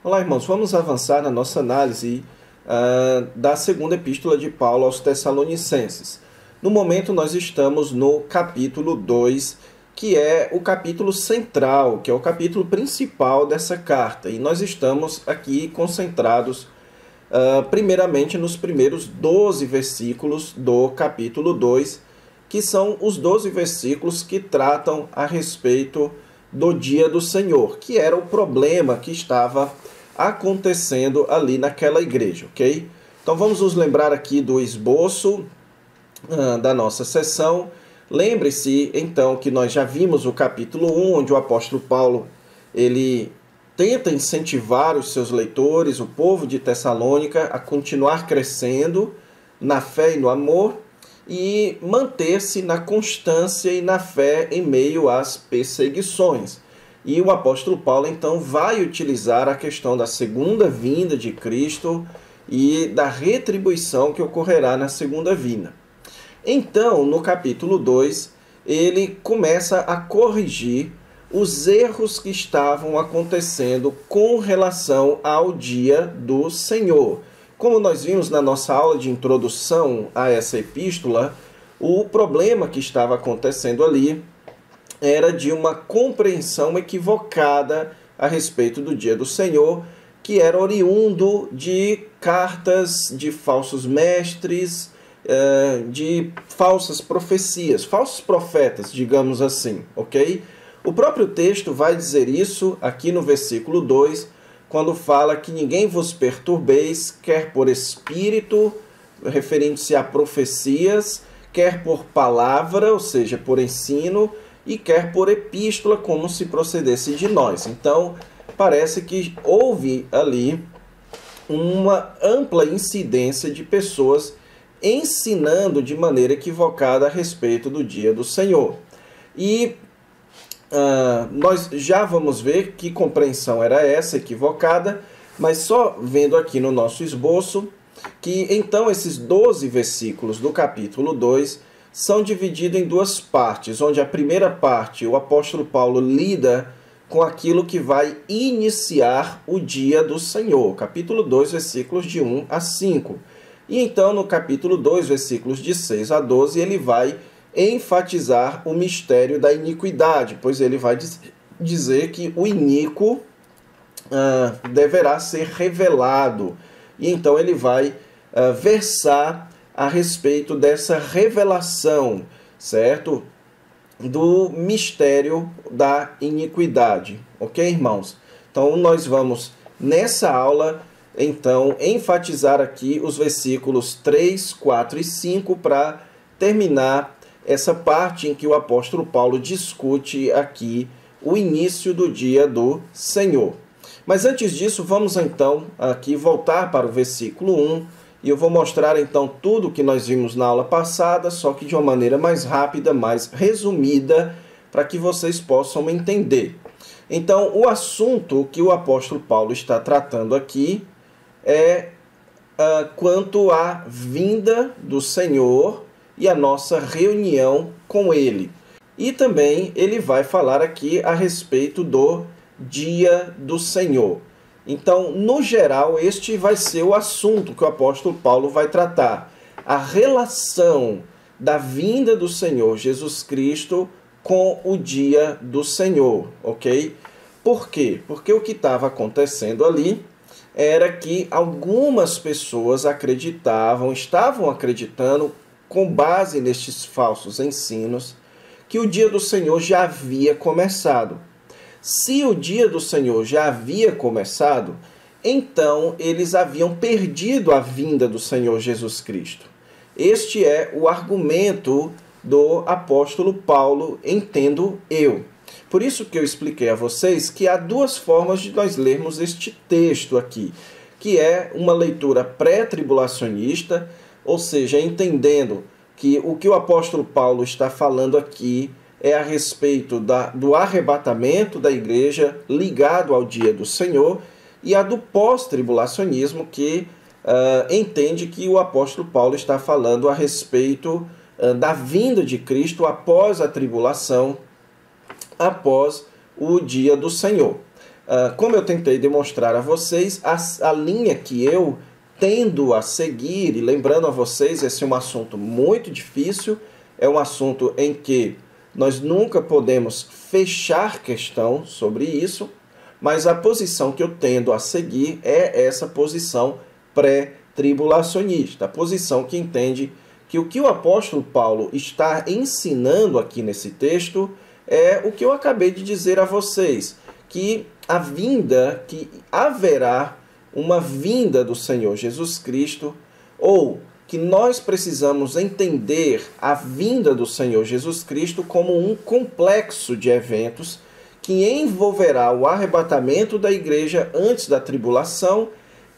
Olá, irmãos. Vamos avançar na nossa análise da segunda epístola de Paulo aos Tessalonicenses. No momento, nós estamos no capítulo 2, que é o capítulo central, que é o capítulo principal dessa carta. E nós estamos aqui concentrados, primeiramente, nos primeiros 12 versículos do capítulo 2, que são os 12 versículos que tratam a respeito do dia do Senhor, que era o problema que estava acontecendo ali naquela igreja, ok? Então vamos nos lembrar aqui do esboço da nossa sessão. Lembre-se então que nós já vimos o capítulo 1, onde o apóstolo Paulo ele tenta incentivar os seus leitores, o povo de Tessalônica, a continuar crescendo na fé e no amor e manter-se na constância e na fé em meio às perseguições. E o apóstolo Paulo, então, vai utilizar a questão da segunda vinda de Cristo e da retribuição que ocorrerá na segunda vinda. Então, no capítulo 2, ele começa a corrigir os erros que estavam acontecendo com relação ao dia do Senhor. Como nós vimos na nossa aula de introdução a essa epístola, o problema que estava acontecendo ali era de uma compreensão equivocada a respeito do dia do Senhor, que era oriundo de cartas de falsos mestres, de falsas profecias, falsos profetas, digamos assim, ok? O próprio texto vai dizer isso aqui no versículo 2, quando fala que ninguém vos perturbeis, quer por espírito, referindo-se a profecias, quer por palavra, ou seja, por ensino, e quer por epístola, como se procedesse de nós. Então, parece que houve ali uma ampla incidência de pessoas ensinando de maneira equivocada a respeito do dia do Senhor. E nós já vamos ver que compreensão era essa equivocada, mas só vendo aqui no nosso esboço que então esses 12 versículos do capítulo 2 são divididos em duas partes, onde a primeira parte o apóstolo Paulo lida com aquilo que vai iniciar o dia do Senhor, capítulo 2, versículos de 1 a 5. E então no capítulo 2, versículos de 6 a 12, ele vai enfatizar o mistério da iniquidade, pois ele vai dizer que o iníquo deverá ser revelado. E então ele vai versar a respeito dessa revelação, certo? Do mistério da iniquidade, ok, irmãos? Então nós vamos nessa aula então enfatizar aqui os versículos 3, 4 e 5 para terminar essa parte em que o apóstolo Paulo discute aqui o início do dia do Senhor. Mas antes disso, vamos então aqui voltar para o versículo 1, e eu vou mostrar então tudo o que nós vimos na aula passada, só que de uma maneira mais rápida, mais resumida, para que vocês possam entender. Então, o assunto que o apóstolo Paulo está tratando aqui é quanto à vinda do Senhor e a nossa reunião com Ele. E também ele vai falar aqui a respeito do dia do Senhor. Então, no geral, este vai ser o assunto que o apóstolo Paulo vai tratar. A relação da vinda do Senhor Jesus Cristo com o dia do Senhor, ok? Por quê? Porque o que estava acontecendo ali era que algumas pessoas estavam acreditando, com base nestes falsos ensinos, que o dia do Senhor já havia começado. Se o dia do Senhor já havia começado, então eles haviam perdido a vinda do Senhor Jesus Cristo. Este é o argumento do apóstolo Paulo, entendo eu. Por isso que eu expliquei a vocês que há duas formas de nós lermos este texto aqui, que é uma leitura pré-tribulacionista, ou seja, entendendo que o apóstolo Paulo está falando aqui é a respeito do arrebatamento da igreja ligado ao dia do Senhor, e a do pós-tribulacionismo, que entende que o apóstolo Paulo está falando a respeito da vinda de Cristo após a tribulação, após o dia do Senhor. como eu tentei demonstrar a vocês, a linha que eu tendo a seguir, e lembrando a vocês, esse é um assunto muito difícil, é um assunto em que nós nunca podemos fechar questão sobre isso, mas a posição que eu tendo a seguir é essa posição pré-tribulacionista, a posição que entende que o que o apóstolo Paulo está ensinando aqui nesse texto é o que eu acabei de dizer a vocês, que que haverá uma vinda do Senhor Jesus Cristo, ou que nós precisamos entender a vinda do Senhor Jesus Cristo como um complexo de eventos que envolverá o arrebatamento da igreja antes da tribulação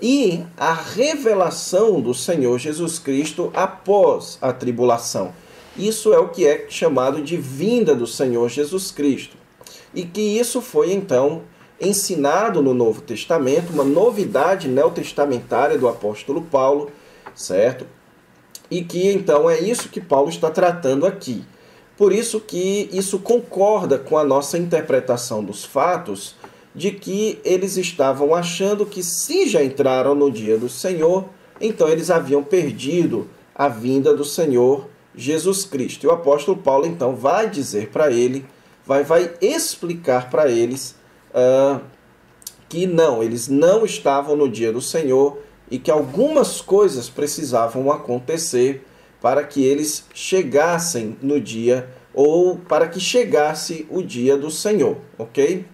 e a revelação do Senhor Jesus Cristo após a tribulação. Isso é o que é chamado de vinda do Senhor Jesus Cristo. E que isso foi, então, ensinado no Novo Testamento, uma novidade neotestamentária do apóstolo Paulo, certo? E que, então, é isso que Paulo está tratando aqui. Por isso que isso concorda com a nossa interpretação dos fatos, de que eles estavam achando que se já entraram no dia do Senhor, então eles haviam perdido a vinda do Senhor Jesus Cristo. E o apóstolo Paulo, então, vai dizer para ele, vai explicar para eles que não, eles não estavam no dia do Senhor e que algumas coisas precisavam acontecer para que eles chegassem no dia, ou para que chegasse o dia do Senhor, ok?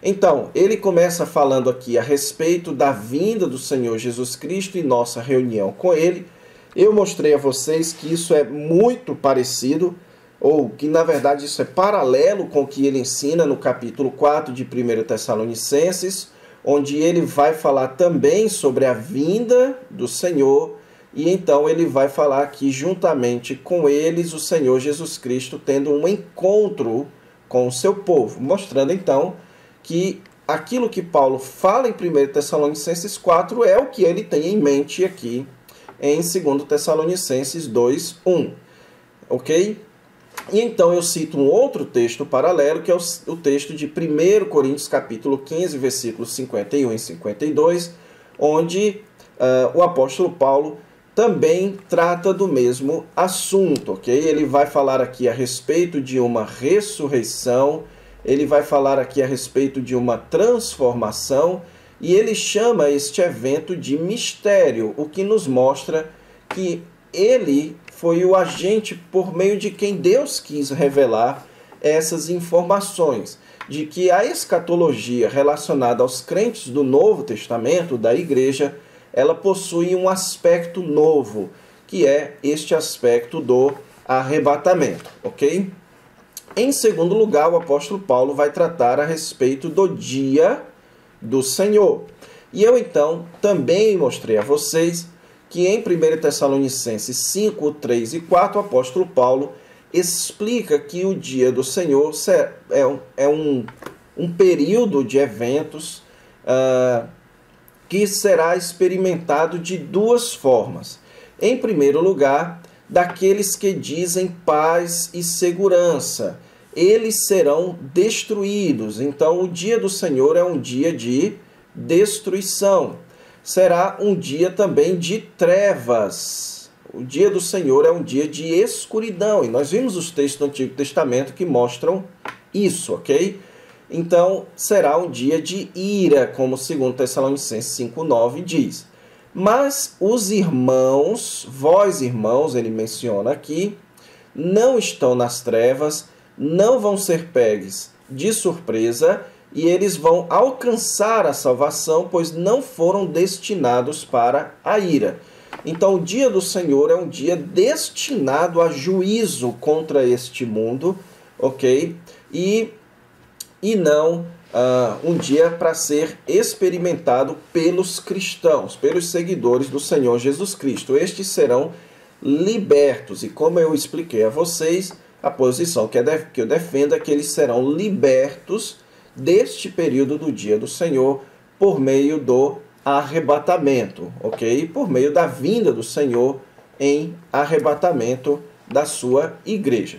Então, ele começa falando aqui a respeito da vinda do Senhor Jesus Cristo e nossa reunião com ele. Eu mostrei a vocês que isso é muito parecido, ou que na verdade isso é paralelo com o que ele ensina no capítulo 4 de 1 Tessalonicenses, onde ele vai falar também sobre a vinda do Senhor, e então ele vai falar aqui juntamente com eles o Senhor Jesus Cristo tendo um encontro com o seu povo, mostrando então que aquilo que Paulo fala em 1 Tessalonicenses 4 é o que ele tem em mente aqui em 2 Tessalonicenses 2:1, ok? E então eu cito um outro texto paralelo, que é o texto de 1 Coríntios capítulo 15, versículos 51 e 52, onde o apóstolo Paulo também trata do mesmo assunto, ok? Ele vai falar aqui a respeito de uma ressurreição, ele vai falar aqui a respeito de uma transformação, e ele chama este evento de mistério, o que nos mostra que ele foi o agente por meio de quem Deus quis revelar essas informações, de que a escatologia relacionada aos crentes do Novo Testamento, da igreja, ela possui um aspecto novo, que é este aspecto do arrebatamento, ok? Em segundo lugar, o apóstolo Paulo vai tratar a respeito do dia do Senhor. E eu, então, também mostrei a vocês que em 1 Tessalonicenses 5, 3 e 4, o apóstolo Paulo explica que o dia do Senhor é um período de eventos que será experimentado de duas formas. Em primeiro lugar, daqueles que dizem paz e segurança. Eles serão destruídos. Então, o dia do Senhor é um dia de destruição. Será um dia também de trevas. O dia do Senhor é um dia de escuridão. E nós vimos os textos do Antigo Testamento que mostram isso, ok? Então, será um dia de ira, como 2 Tessalonicenses 5:9 diz. Mas os irmãos, vós irmãos, ele menciona aqui, não estão nas trevas, não vão ser pegues de surpresa, e eles vão alcançar a salvação, pois não foram destinados para a ira. Então, o dia do Senhor é um dia destinado a juízo contra este mundo, ok? E não um dia para ser experimentado pelos cristãos, pelos seguidores do Senhor Jesus Cristo. Estes serão libertos, e como eu expliquei a vocês, a posição que eu defendo é que eles serão libertos deste período do dia do Senhor por meio do arrebatamento, ok? Por meio da vinda do Senhor em arrebatamento da sua igreja.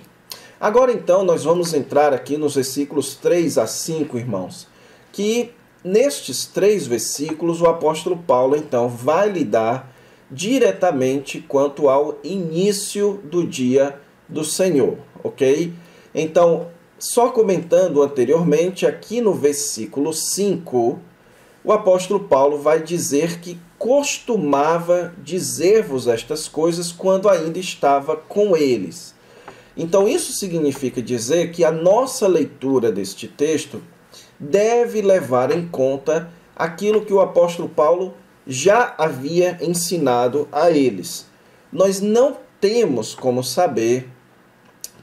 Agora, então, nós vamos entrar aqui nos versículos 3 a 5, irmãos, que nestes 3 versículos, o apóstolo Paulo, então, vai lidar diretamente quanto ao início do dia do Senhor, ok? Então, só comentando anteriormente, aqui no versículo 5, o apóstolo Paulo vai dizer que costumava dizer-vos estas coisas quando ainda estava com eles. Então, isso significa dizer que a nossa leitura deste texto deve levar em conta aquilo que o apóstolo Paulo já havia ensinado a eles. Nós não temos como saber,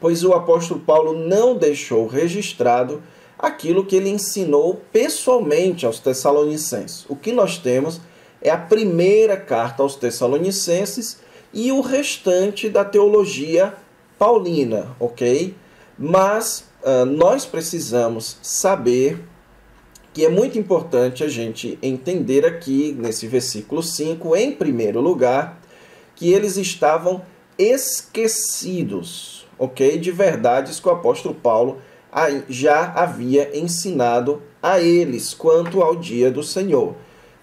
pois o apóstolo Paulo não deixou registrado aquilo que ele ensinou pessoalmente aos Tessalonicenses. O que nós temos é a primeira carta aos Tessalonicenses e o restante da teologia paulina, ok? Mas nós precisamos saber que é muito importante a gente entender aqui, nesse versículo 5, em primeiro lugar, que eles estavam esquecidos, ok? De verdades que o apóstolo Paulo já havia ensinado a eles quanto ao dia do Senhor.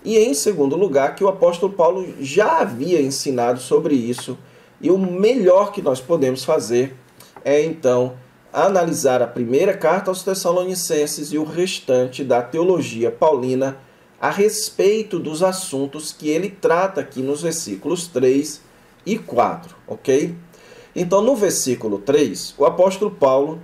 E em segundo lugar, que o apóstolo Paulo já havia ensinado sobre isso, e o melhor que nós podemos fazer é então analisar a primeira carta aos Tessalonicenses e o restante da teologia paulina a respeito dos assuntos que ele trata aqui nos versículos 3 e 4, ok? Então, no versículo 3, o apóstolo Paulo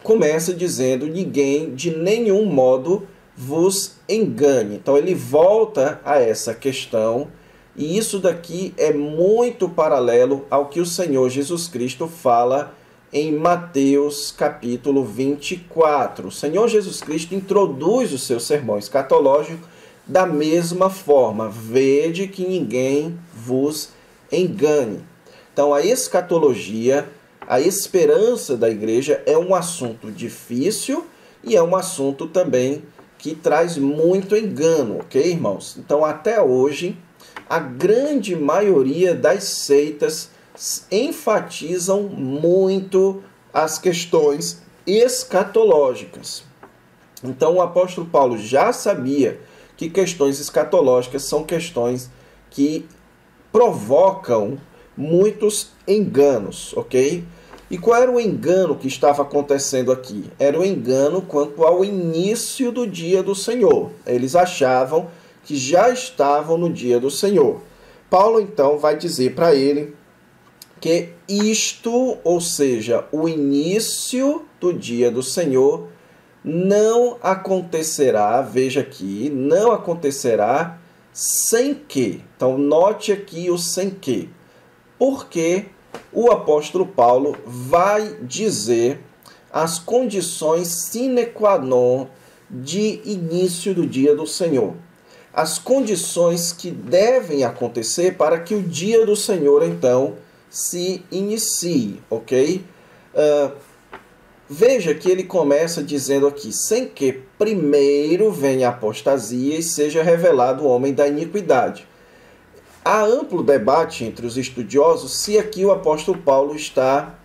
começa dizendo: ninguém de nenhum modo vos engane. Então, ele volta a essa questão, e isso daqui é muito paralelo ao que o Senhor Jesus Cristo fala em Mateus capítulo 24. O Senhor Jesus Cristo introduz o seu sermão escatológico da mesma forma: vede que ninguém vos engane. Então, a escatologia, a esperança da igreja, é um assunto difícil e é um assunto também que traz muito engano, ok, irmãos? Então, até hoje, a grande maioria das seitas enfatizam muito as questões escatológicas. Então, o apóstolo Paulo já sabia que questões escatológicas são questões que provocam muitos enganos, ok? E qual era o engano que estava acontecendo aqui? Era o engano quanto ao início do dia do Senhor. Eles achavam que já estavam no dia do Senhor. Paulo, então, vai dizer para ele que isto, ou seja, o início do dia do Senhor, não acontecerá, veja aqui, não acontecerá sem que. Então, note aqui o sem que. Porque o apóstolo Paulo vai dizer as condições sine qua non de início do dia do Senhor. As condições que devem acontecer para que o dia do Senhor, então, se inicie, ok? Veja que ele começa dizendo aqui: sem que primeiro venha a apostasia e seja revelado o homem da iniquidade. Há amplo debate entre os estudiosos se aqui o apóstolo Paulo está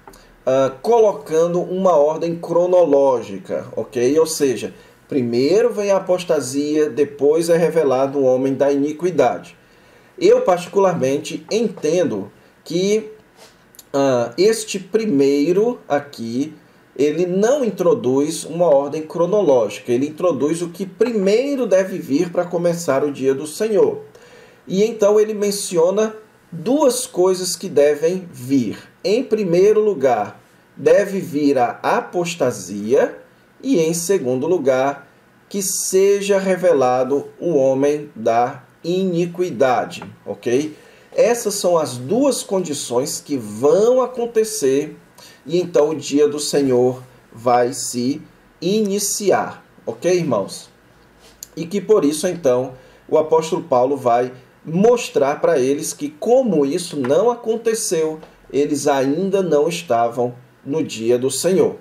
colocando uma ordem cronológica, ok? Ou seja, primeiro vem a apostasia, depois é revelado o homem da iniquidade. Eu particularmente entendo que este primeiro aqui, ele não introduz uma ordem cronológica, ele introduz o que primeiro deve vir para começar o dia do Senhor. E então ele menciona duas coisas que devem vir. Em primeiro lugar, deve vir a apostasia, e em segundo lugar, que seja revelado o homem da iniquidade, ok? Essas são as duas condições que vão acontecer, e então o dia do Senhor vai se iniciar, ok, irmãos? E que por isso, então, o apóstolo Paulo vai mostrar para eles que, como isso não aconteceu, eles ainda não estavam no dia do Senhor.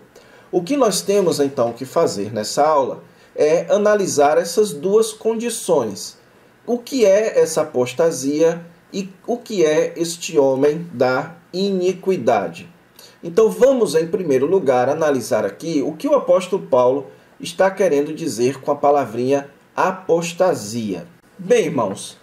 O que nós temos, então, que fazer nessa aula é analisar essas duas condições. O que é essa apostasia e o que é este homem da iniquidade? Então vamos, em primeiro lugar, analisar aqui o que o apóstolo Paulo está querendo dizer com a palavrinha apostasia. Bem, irmãos,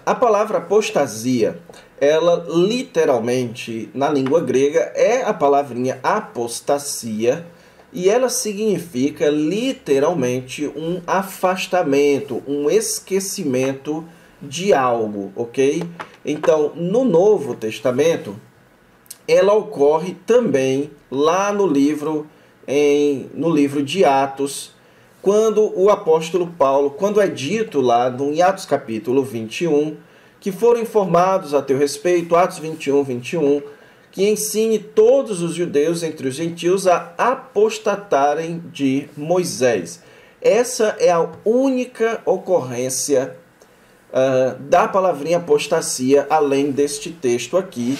a palavra apostasia, ela literalmente, na língua grega, é a palavrinha apostasia, e ela significa literalmente um afastamento, um esquecimento de algo, ok? Então, no Novo Testamento, ela ocorre também lá no livro de Atos, quando o apóstolo Paulo, quando é dito lá em Atos capítulo 21, que foram informados a teu respeito, Atos 21, 21, que ensine todos os judeus entre os gentios a apostatarem de Moisés. Essa é a única ocorrência da palavrinha apostasia, além deste texto aqui,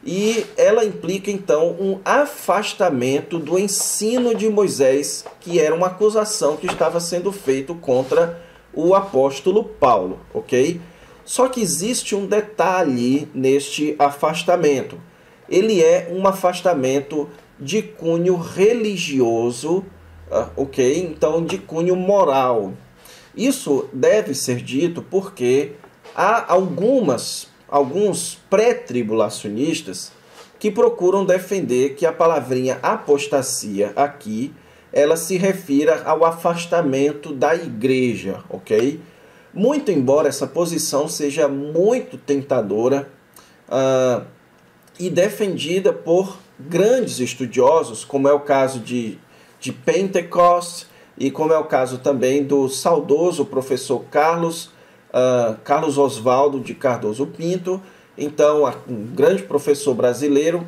e ela implica então um afastamento do ensino de Moisés, que era uma acusação que estava sendo feita contra o apóstolo Paulo, ok? Só que existe um detalhe neste afastamento. Ele é um afastamento de cunho religioso, ok? Então, de cunho moral. Isso deve ser dito porque há alguns pré-tribulacionistas que procuram defender que a palavrinha apostasia aqui, ela se refira ao afastamento da igreja, ok? Muito embora essa posição seja muito tentadora e defendida por grandes estudiosos, como é o caso de Pentecost e como é o caso também do saudoso professor Carlos Oswaldo de Cardoso Pinto, então um grande professor brasileiro.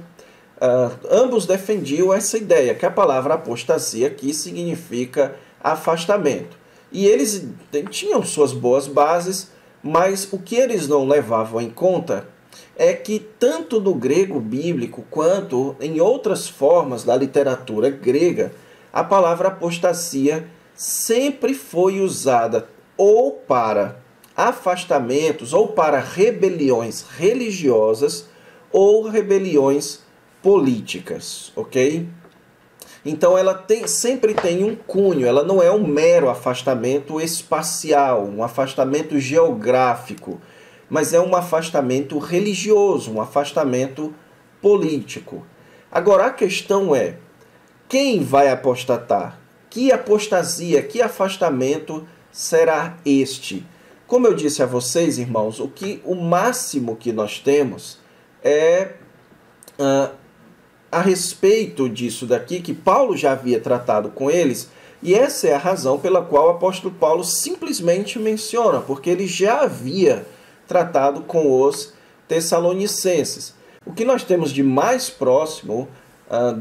Ambos defendiam essa ideia, que a palavra apostasia aqui significa afastamento. E eles tinham suas boas bases, mas o que eles não levavam em conta é que tanto no grego bíblico quanto em outras formas da literatura grega, a palavra apostasia sempre foi usada ou para afastamentos, ou para rebeliões religiosas, ou rebeliões políticas, ok? Então ela sempre tem um cunho, ela não é um mero afastamento espacial, um afastamento geográfico, mas é um afastamento religioso, um afastamento político. Agora a questão é, quem vai apostatar? Que apostasia, que afastamento será este? Como eu disse a vocês, irmãos, o máximo que nós temos é a respeito disso daqui, que Paulo já havia tratado com eles, e essa é a razão pela qual o apóstolo Paulo simplesmente menciona, porque ele já havia tratado com os tessalonicenses. O que nós temos de mais próximo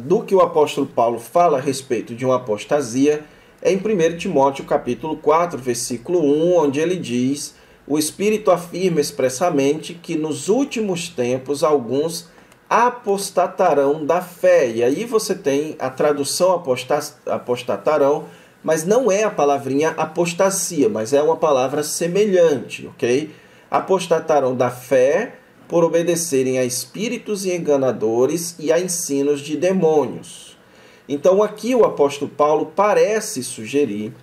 do que o apóstolo Paulo fala a respeito de uma apostasia é em 1 Timóteo capítulo 4, versículo 1, onde ele diz: o Espírito afirma expressamente que nos últimos tempos alguns apostatarão da fé. E aí você tem a tradução apostatarão, mas não é a palavrinha apostasia, mas é uma palavra semelhante, ok? Apostatarão da fé por obedecerem a espíritos enganadores e a ensinos de demônios. Então aqui o apóstolo Paulo parece sugerir,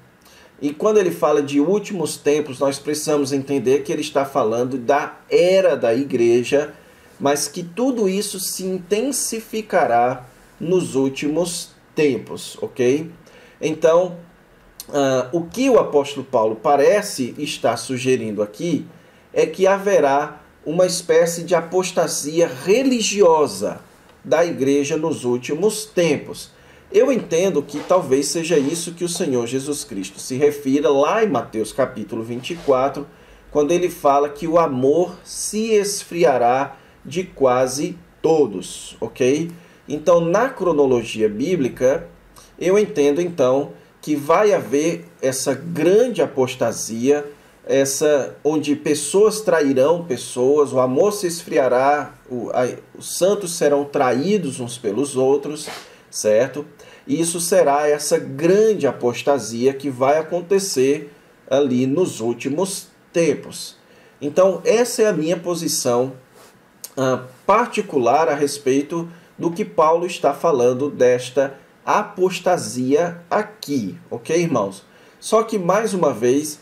e quando ele fala de últimos tempos, nós precisamos entender que ele está falando da era da igreja, mas que tudo isso se intensificará nos últimos tempos, ok? Então, o que o apóstolo Paulo parece estar sugerindo aqui é que haverá uma espécie de apostasia religiosa da igreja nos últimos tempos. Eu entendo que talvez seja isso que o Senhor Jesus Cristo se refira lá em Mateus capítulo 24, quando ele fala que o amor se esfriará de quase todos, ok? Então, na cronologia bíblica, eu entendo então que vai haver essa grande apostasia, onde pessoas trairão pessoas, o amor se esfriará, os santos serão traídos uns pelos outros, certo? E isso será essa grande apostasia que vai acontecer ali nos últimos tempos. Então, essa é a minha posição particular a respeito do que Paulo está falando desta apostasia aqui, ok, irmãos? Só que, mais uma vez,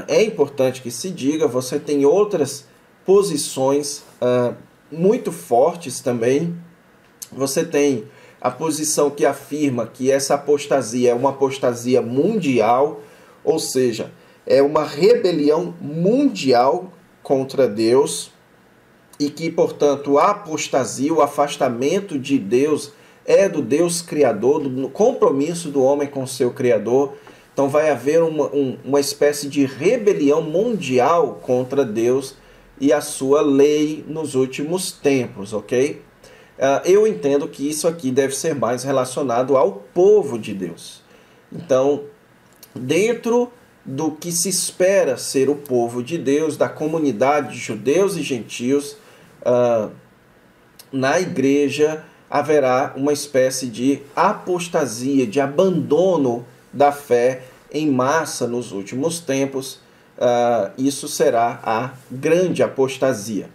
é importante que se diga, você tem outras posições muito fortes também. Você tem a posição que afirma que essa apostasia é uma apostasia mundial, ou seja, é uma rebelião mundial contra Deus, e que, portanto, a apostasia, o afastamento de Deus, é do Deus Criador, do compromisso do homem com o seu Criador. Então vai haver uma espécie de rebelião mundial contra Deus e a sua lei nos últimos tempos, ok? Eu entendo que isso aqui deve ser mais relacionado ao povo de Deus. Então, dentro do que se espera ser o povo de Deus, da comunidade de judeus e gentios, na igreja haverá uma espécie de apostasia, de abandono da fé em massa nos últimos tempos. Isso será a grande apostasia.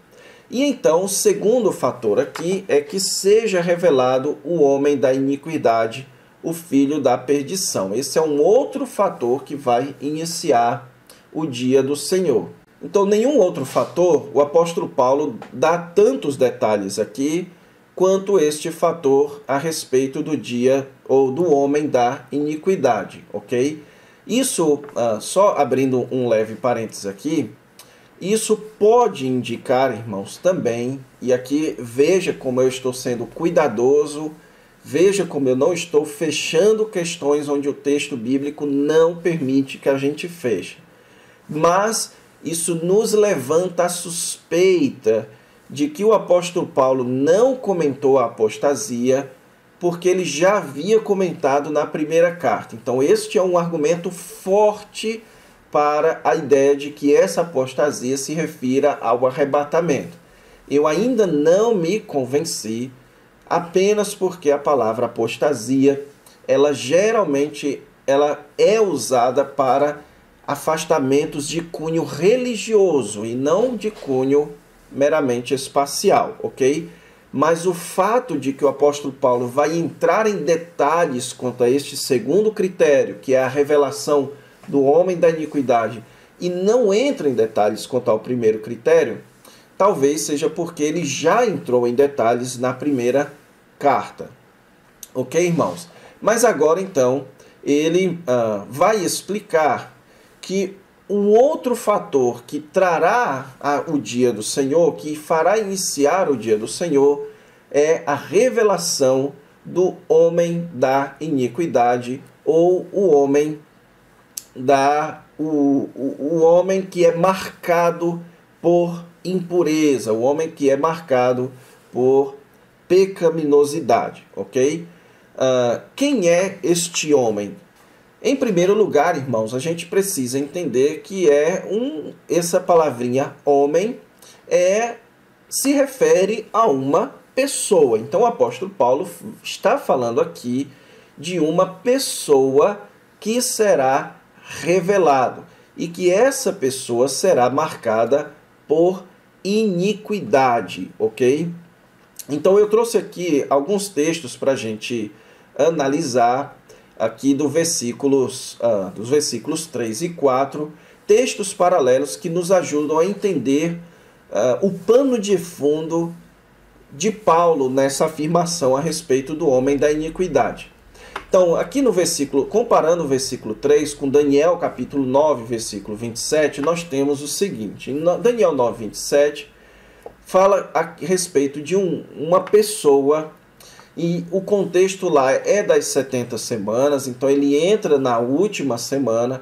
E então, o segundo fator aqui é que seja revelado o homem da iniquidade, o filho da perdição. Esse é um outro fator que vai iniciar o dia do Senhor. Então, nenhum outro fator, o apóstolo Paulo dá tantos detalhes aqui, quanto este fator a respeito do dia ou do homem da iniquidade, ok? Isso, só abrindo um leve parênteses aqui, isso pode indicar, irmãos, também, e aqui veja como eu estou sendo cuidadoso, veja como eu não estou fechando questões onde o texto bíblico não permite que a gente feche. Mas isso nos levanta a suspeita de que o apóstolo Paulo não comentou a apostasia, porque ele já havia comentado na primeira carta. Então este é um argumento forte para a ideia de que essa apostasia se refira ao arrebatamento. Eu ainda não me convenci, apenas porque a palavra apostasia, ela geralmente é usada para afastamentos de cunho religioso e não de cunho meramente espacial, ok? Mas o fato de que o apóstolo Paulo vai entrar em detalhes quanto a este segundo critério, que é a revelação do homem da iniquidade, e não entra em detalhes quanto ao primeiro critério, talvez seja porque ele já entrou em detalhes na primeira carta. Ok, irmãos? Mas agora, então, ele vai explicar que um outro fator que trará o dia do Senhor, que fará iniciar o dia do Senhor, é a revelação do homem da iniquidade, ou o homem o homem que é marcado por impureza, o homem que é marcado por pecaminosidade, ok? Quem é este homem? Em primeiro lugar, irmãos, a gente precisa entender que essa palavrinha homem se refere a uma pessoa. Então o apóstolo Paulo está falando aqui de uma pessoa que será revelado e que essa pessoa será marcada por iniquidade, ok? Então eu trouxe aqui alguns textos para a gente analisar aqui dos versículos 3 e 4, textos paralelos que nos ajudam a entender o pano de fundo de Paulo nessa afirmação a respeito do homem da iniquidade. Então, aqui no versículo, comparando o versículo 3 com Daniel capítulo 9, versículo 27, nós temos o seguinte: em Daniel 9, 27, fala a respeito de uma pessoa, e o contexto lá é das 70 semanas, então ele entra na última semana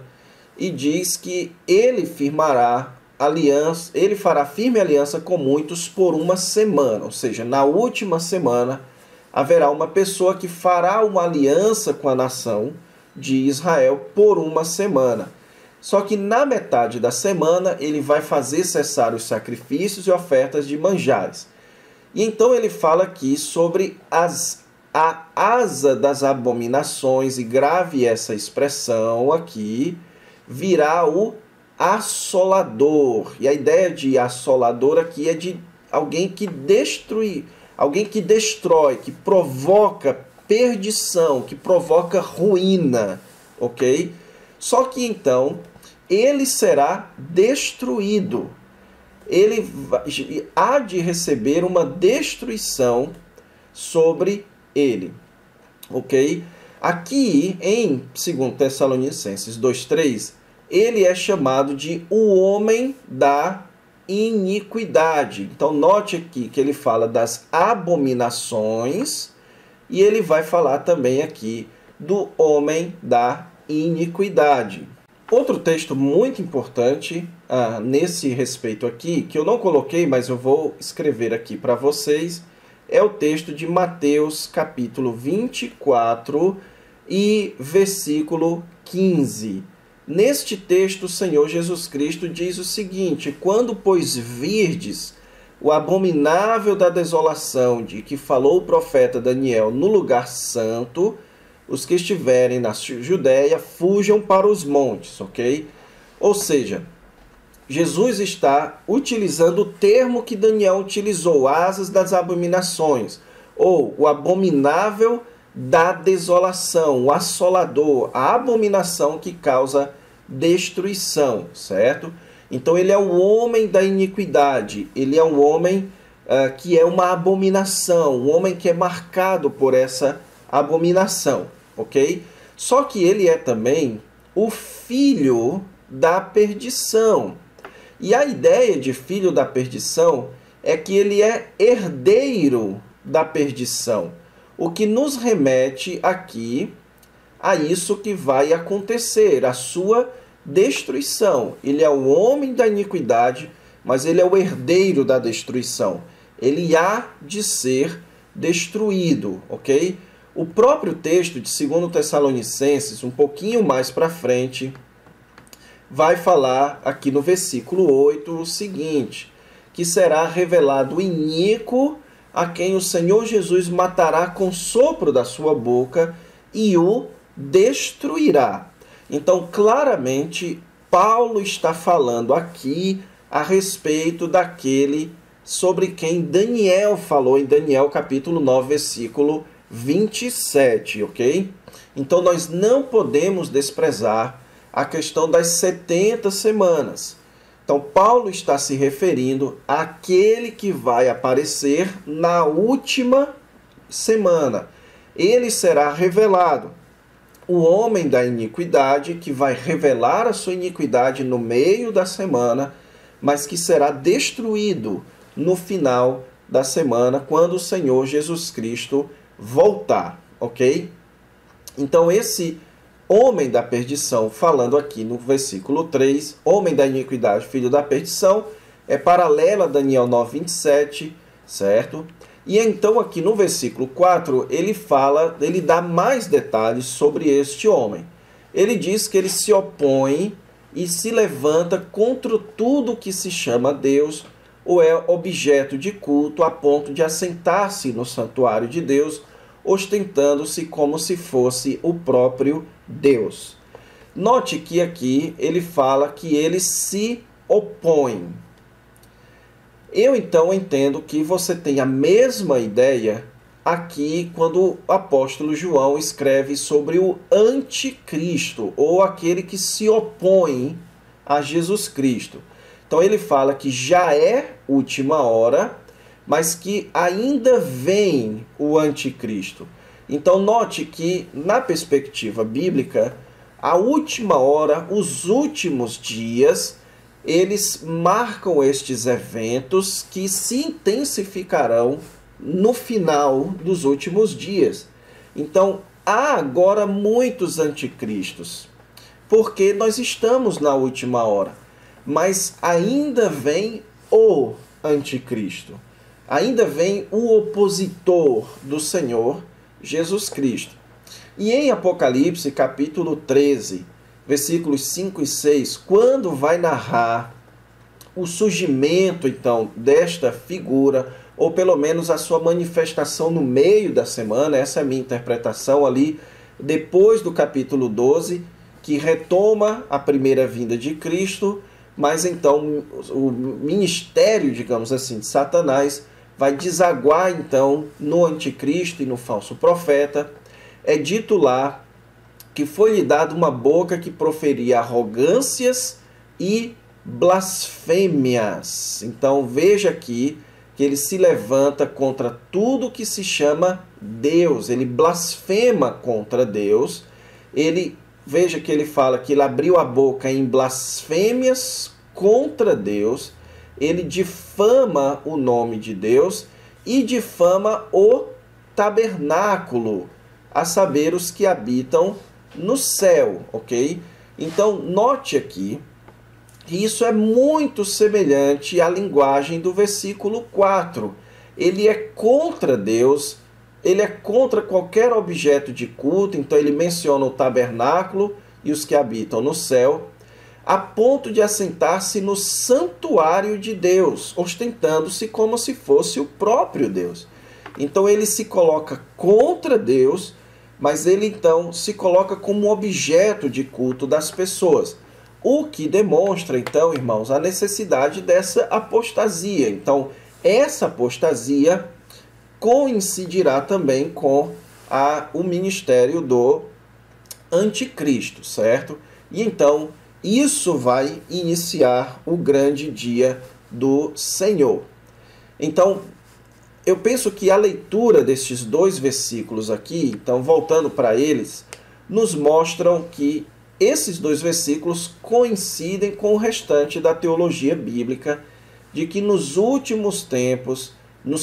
e diz que ele firmará aliança, ele fará firme aliança com muitos por uma semana, ou seja, na última semana haverá uma pessoa que fará uma aliança com a nação de Israel por uma semana. Só que na metade da semana ele vai fazer cessar os sacrifícios e ofertas de manjares. E então ele fala aqui sobre a asa das abominações, e grave essa expressão aqui, virá o assolador. E a ideia de assolador aqui é de alguém que destrói, que provoca perdição, que provoca ruína, ok? Só que então ele será destruído. Ele há de receber uma destruição sobre ele. Ok? Aqui em 2 Tessalonicenses 2,3, ele é chamado de o homem da iniquidade. Então note aqui que ele fala das abominações e ele vai falar também aqui do homem da iniquidade. Outro texto muito importante nesse respeito aqui, que eu não coloquei, mas eu vou escrever aqui para vocês, é o texto de Mateus capítulo 24 e versículo 15. Neste texto, o Senhor Jesus Cristo diz o seguinte: quando, pois, virdes o abominável da desolação de que falou o profeta Daniel no lugar santo, os que estiverem na Judéia fujam para os montes, ok? Ou seja, Jesus está utilizando o termo que Daniel utilizou, asas das abominações, ou o abominável da desolação, o assolador, a abominação que causa destruição, certo? Então ele é o homem da iniquidade, ele é um homem que é uma abominação, um homem que é marcado por essa abominação, ok? Só que ele é também o filho da perdição. E a ideia de filho da perdição é que ele é herdeiro da perdição, o que nos remete aqui a isso que vai acontecer, a sua destruição. Ele é o homem da iniquidade, mas ele é o herdeiro da destruição. Ele há de ser destruído, ok? O próprio texto de 2 Tessalonicenses, um pouquinho mais para frente, vai falar aqui no versículo 8 o seguinte: que será revelado o iníquo a quem o Senhor Jesus matará com sopro da sua boca e o destruirá. Então, claramente, Paulo está falando aqui a respeito daquele sobre quem Daniel falou em Daniel capítulo 9, versículo 27, ok? Então, nós não podemos desprezar a questão das 70 semanas. Então, Paulo está se referindo àquele que vai aparecer na última semana. Ele será revelado. O homem da iniquidade, que vai revelar a sua iniquidade no meio da semana, mas que será destruído no final da semana, quando o Senhor Jesus Cristo voltar, ok? Então, esse homem da perdição, falando aqui no versículo 3, homem da iniquidade, filho da perdição, é paralelo a Daniel 9:27, certo? E então aqui no versículo 4, ele dá mais detalhes sobre este homem. Ele diz que ele se opõe e se levanta contra tudo que se chama Deus ou é objeto de culto, a ponto de assentar-se no santuário de Deus, ostentando-se como se fosse o próprio Deus. Note que aqui ele fala que ele se opõe. Eu então entendo que você tem a mesma ideia aqui quando o apóstolo João escreve sobre o anticristo, ou aquele que se opõe a Jesus Cristo. Então ele fala que já é última hora, mas que ainda vem o anticristo. Então note que na perspectiva bíblica, a última hora, os últimos dias, eles marcam estes eventos que se intensificarão no final dos últimos dias. Então, há agora muitos anticristos, porque nós estamos na última hora, mas ainda vem o anticristo, ainda vem o opositor do Senhor Jesus Cristo. E em Apocalipse, capítulo 13, versículos 5 e 6, quando vai narrar o surgimento, então, desta figura, ou pelo menos a sua manifestação no meio da semana, essa é a minha interpretação ali, depois do capítulo 12, que retoma a primeira vinda de Cristo, mas então o ministério, digamos assim, de Satanás vai desaguar então no anticristo e no falso profeta. É dito lá que foi-lhe dada uma boca que proferia arrogâncias e blasfêmias. Então veja aqui que ele se levanta contra tudo que se chama Deus, ele blasfema contra Deus. Veja que ele fala que ele abriu a boca em blasfêmias contra Deus, ele difama o nome de Deus e difama o tabernáculo, a saber, os que habitam no céu, ok? Então, note aqui que isso é muito semelhante à linguagem do versículo 4. Ele é contra Deus, ele é contra qualquer objeto de culto, então ele menciona o tabernáculo e os que habitam no céu, a ponto de assentar-se no santuário de Deus, ostentando-se como se fosse o próprio Deus. Então ele se coloca contra Deus, mas ele então se coloca como objeto de culto das pessoas. O que demonstra, então, irmãos, a necessidade dessa apostasia. Então, essa apostasia coincidirá também com o ministério do anticristo, certo? E então, isso vai iniciar o grande dia do Senhor. Então, eu penso que a leitura destes dois versículos aqui, então voltando para eles, nos mostram que esses dois versículos coincidem com o restante da teologia bíblica, de que nos últimos tempos, no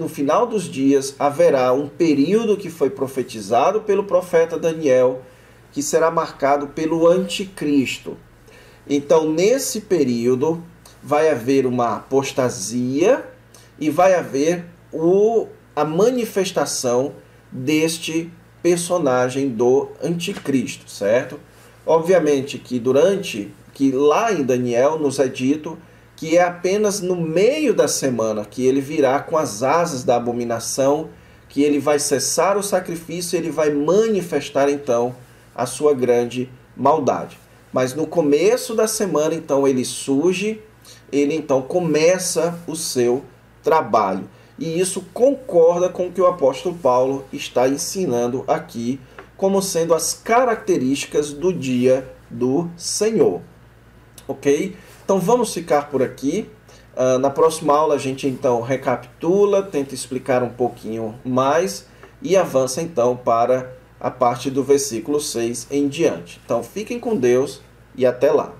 final dos dias, haverá um período que foi profetizado pelo profeta Daniel, que será marcado pelo anticristo. Então, nesse período, vai haver uma apostasia e vai haver a manifestação deste personagem do anticristo, certo? Obviamente que lá em Daniel nos é dito que é apenas no meio da semana que ele virá com as asas da abominação, que ele vai cessar o sacrifício e ele vai manifestar então a sua grande maldade. Mas no começo da semana, então, ele surge, ele então começa o seu trabalho. E isso concorda com o que o apóstolo Paulo está ensinando aqui, como sendo as características do dia do Senhor. Ok? Então vamos ficar por aqui. Na próxima aula a gente então recapitula, tenta explicar um pouquinho mais e avança então para a parte do versículo 6 em diante. Então fiquem com Deus e até lá.